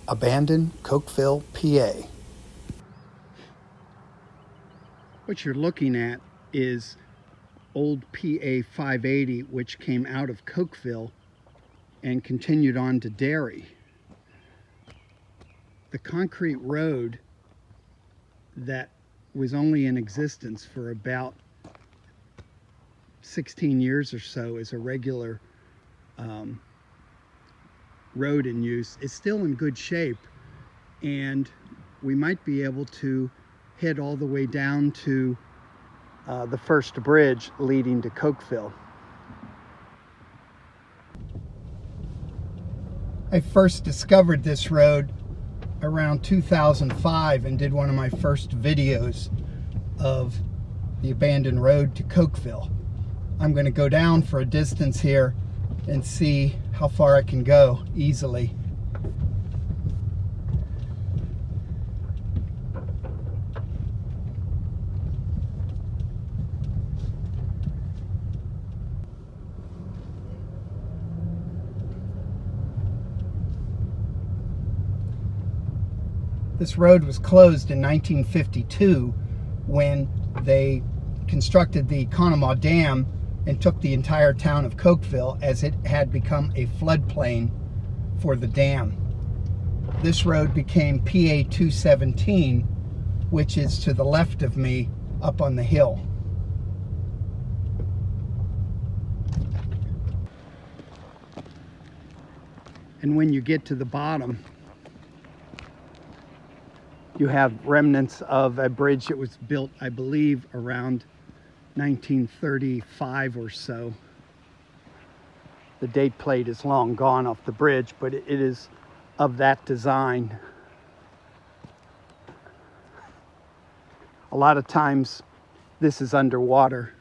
Abandoned Cokeville PA. What you're looking at is old PA 580, which came out of Cokeville and continued on to Derry. The concrete road that was only in existence for about 16 years or so as a regular road in use is still in good shape, and we might be able to head all the way down to the first bridge leading to Cokeville. I first discovered this road around 2005 and did one of my first videos of the abandoned road to Cokeville. I'm going to go down for a distance here and see how far I can go easily. This road was closed in 1952 when they constructed the Conemaugh Dam and took the entire town of Cokeville, as it had become a floodplain for the dam. This road became PA 217, which is to the left of me up on the hill. And when you get to the bottom, you have remnants of a bridge that was built, I believe, around 1935 or so. The date plate is long gone off the bridge, but it is of that design. A lot of times this is underwater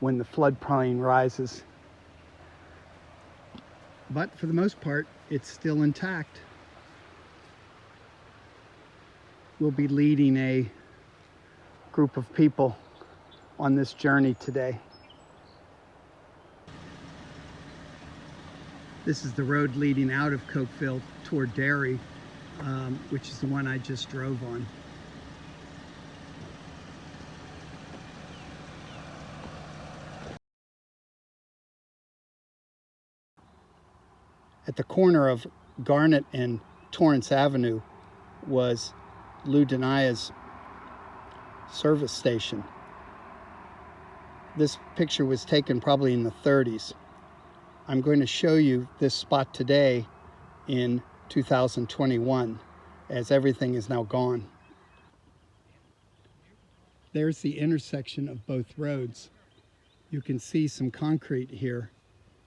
when the floodplain rises, but for the most part it's still intact. We'll be leading a group of people on this journey today. This is the road leading out of Cokeville toward Derry, which is the one I just drove on. At the corner of Garnet and Torrance Avenue was Lou Denia's service station. This picture was taken probably in the 30s. I'm going to show you this spot today in 2021, as everything is now gone. There's the intersection of both roads. You can see some concrete here,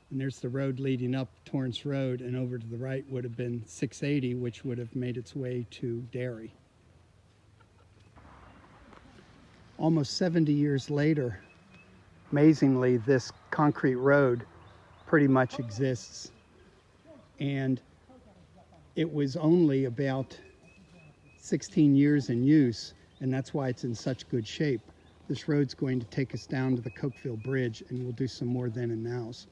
and there's the road leading up Torrance Road, and over to the right would have been 680, which would have made its way to Derry. Almost 70 years later, amazingly, this concrete road pretty much exists, and it was only about 16 years in use, and that's why it's in such good shape. This road's going to take us down to the Cokeville Bridge, and we'll do some more then and nows.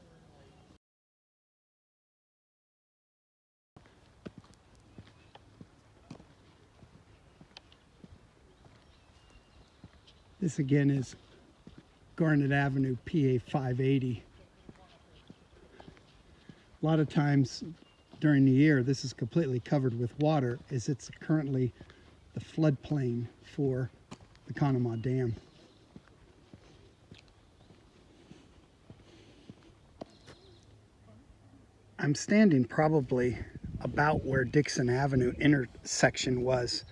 This again is Garnet Avenue, PA 580. A lot of times during the year, this is completely covered with water, as it's currently the floodplain for the Conemaugh Dam. I'm standing probably about where Dixon Avenue intersection was,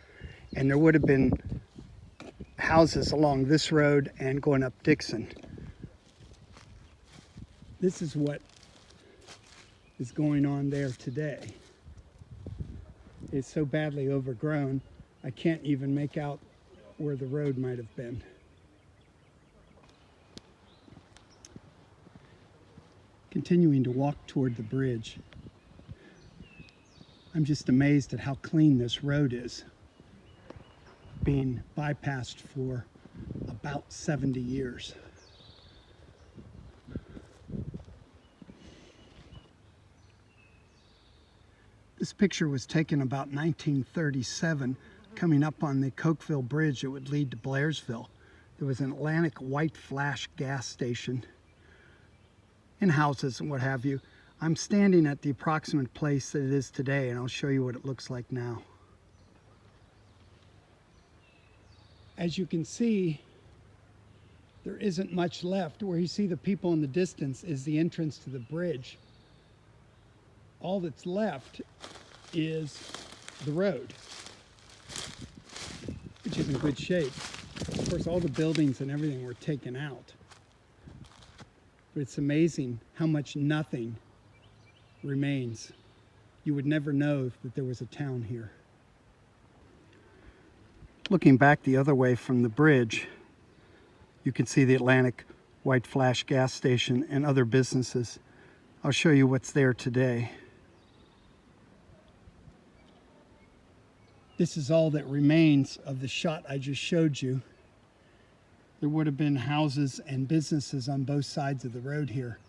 and there would have been houses along this road and going up Dixon. This is what is going on there today. It's so badly overgrown, I can't even make out where the road might have been. Continuing to walk toward the bridge, I'm just amazed at how clean this road is, being bypassed for about 70 years. This picture was taken about 1937, coming up on the Cokeville Bridge that would lead to Blairsville. There was an Atlantic white flash gas station and houses and what have you. I'm standing at the approximate place that it is today, and I'll show you what it looks like now. As you can see, there isn't much left. Where you see the people in the distance is the entrance to the bridge. All that's left is the road, which is in good shape. Of course, all the buildings and everything were taken out. But it's amazing how much nothing remains. You would never know that there was a town here. Looking back the other way from the bridge, you can see the Atlantic white flash gas station and other businesses. I'll show you what's there today. This is all that remains of the shot I just showed you. There would have been houses and businesses on both sides of the road here.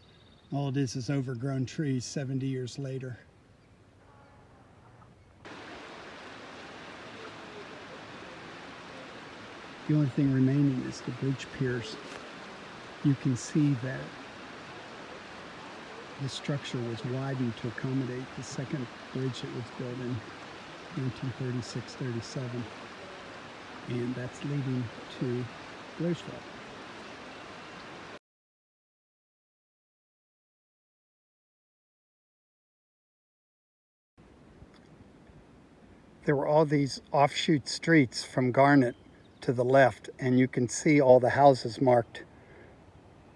All it is overgrown trees 70 years later. The only thing remaining is the bridge piers. You can see that the structure was widened to accommodate the second bridge that was built in 1936-37. And that's leading to Blairsville. There were all these offshoot streets from Garnet to the left, and you can see all the houses marked.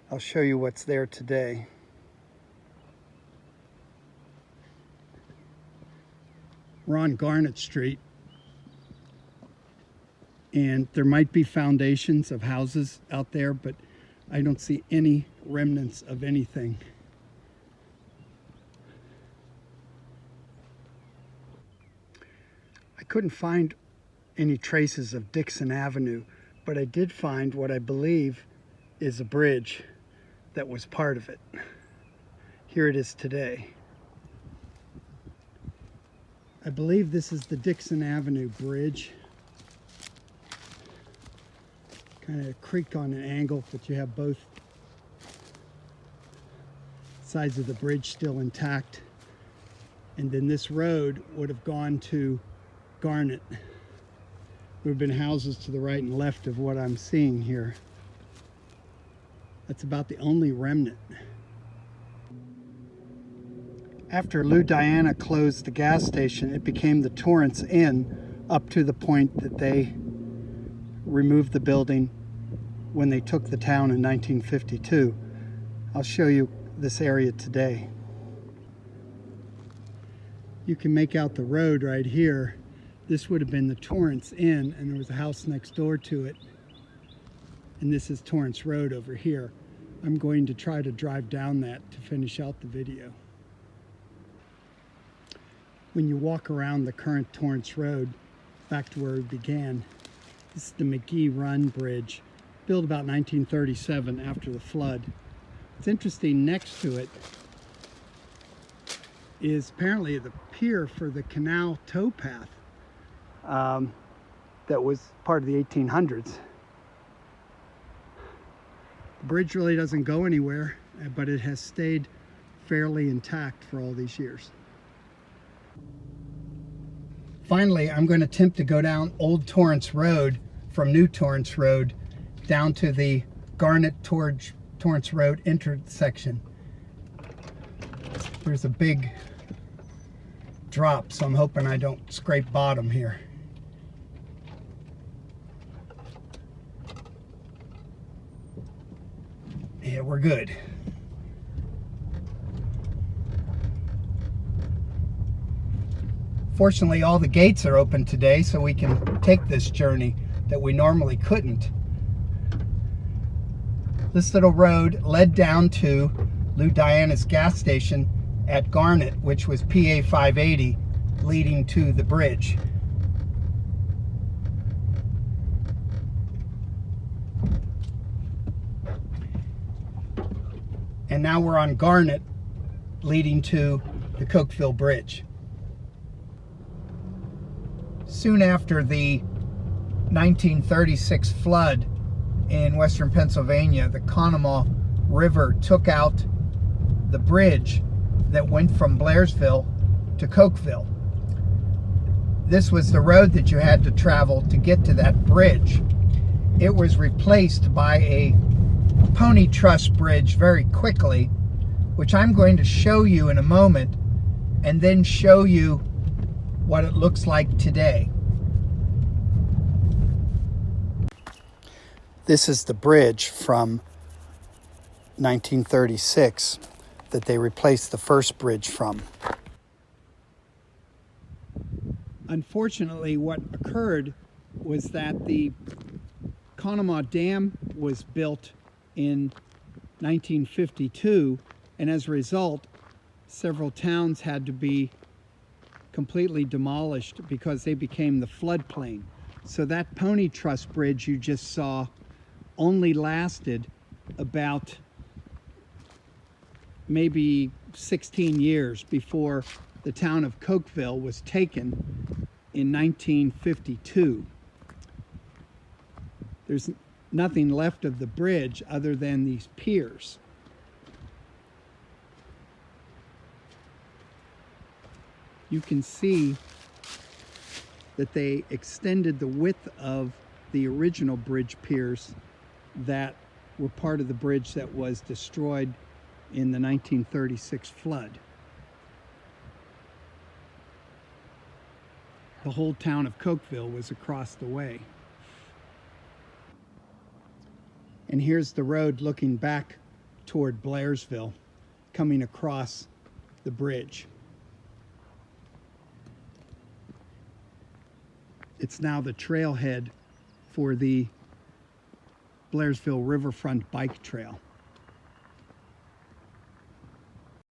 I'll show you what's there today. We're on Garnet Street, and there might be foundations of houses out there, but I don't see any remnants of anything. I couldn't find any traces of Dixon Avenue, but I did find what I believe is a bridge that was part of it. Here it is today. I believe this is the Dixon Avenue Bridge. Kind of creaked on an angle, but you have both sides of the bridge still intact. And then this road would have gone to Garnet. There have been houses to the right and left of what I'm seeing here. That's about the only remnant. After Lou Diana closed the gas station, it became the Torrance Inn up to the point that they removed the building when they took the town in 1952. I'll show you this area today. You can make out the road right here. This would have been the Torrance Inn, and there was a house next door to it. And this is Torrance Road over here. I'm going to try to drive down that to finish out the video. When you walk around the current Torrance Road, back to where we began, this is the McGee Run Bridge, built about 1937 after the flood. It's interesting, next to it is apparently the pier for the canal towpath. That was part of the 1800s. The bridge really doesn't go anywhere, but it has stayed fairly intact for all these years. Finally, I'm going to attempt to go down Old Torrance Road from New Torrance Road down to the Garnet Torrance Road intersection. There's a big drop, so I'm hoping I don't scrape bottom here. Yeah, we're good. Fortunately, all the gates are open today, so we can take this journey that we normally couldn't. This little road led down to Lou Diana's gas station at Garnet, which was PA 580, leading to the bridge. And now we're on Garnet, leading to the Cokeville Bridge. Soon after the 1936 flood in western Pennsylvania, the Conemaugh River took out the bridge that went from Blairsville to Cokeville. This was the road that you had to travel to get to that bridge. It was replaced by a pony truss bridge very quickly, which I'm going to show you in a moment, and then show you what it looks like today. This is the bridge from 1936 that they replaced the first bridge from. Unfortunately, what occurred was that the Conemaugh Dam was built in 1952, and as a result, several towns had to be completely demolished because they became the floodplain. So that pony truss bridge you just saw only lasted about maybe 16 years before the town of Cokeville was taken in 1952. There's nothing left of the bridge other than these piers. You can see that they extended the width of the original bridge piers that were part of the bridge that was destroyed in the 1936 flood. The whole town of Cokeville was across the way. And here's the road looking back toward Blairsville, coming across the bridge. It's now the trailhead for the Blairsville Riverfront Bike Trail.